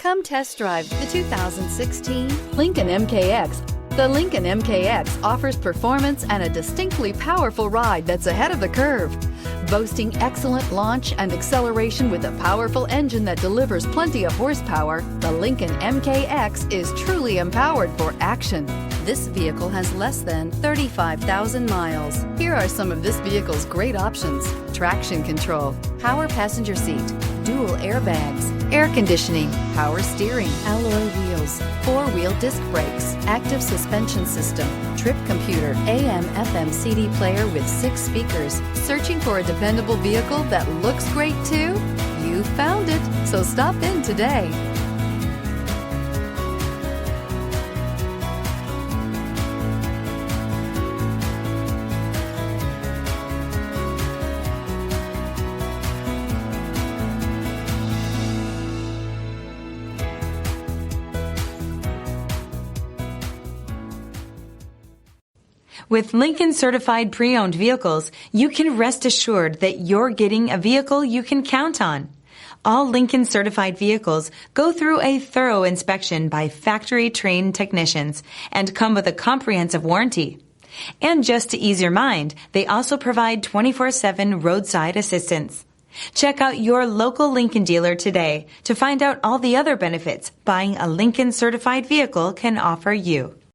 Come test drive the 2016 Lincoln MKX. The Lincoln MKX offers performance and a distinctly powerful ride that's ahead of the curve. Boasting excellent launch and acceleration with a powerful engine that delivers plenty of horsepower, the Lincoln MKX is truly empowered for action. This vehicle has less than 35,000 miles. Here are some of this vehicle's great options: traction control, power passenger seat, dual airbags, air conditioning, power steering, alloy wheels, four-wheel disc brakes, active suspension system, trip computer, AM/FM CD player with 6 speakers. Searching for a dependable vehicle that looks great too? You found it, so stop in today. With Lincoln Certified Pre-Owned Vehicles, you can rest assured that you're getting a vehicle you can count on. All Lincoln Certified vehicles go through a thorough inspection by factory-trained technicians and come with a comprehensive warranty. And just to ease your mind, they also provide 24/7 roadside assistance. Check out your local Lincoln dealer today to find out all the other benefits buying a Lincoln Certified vehicle can offer you.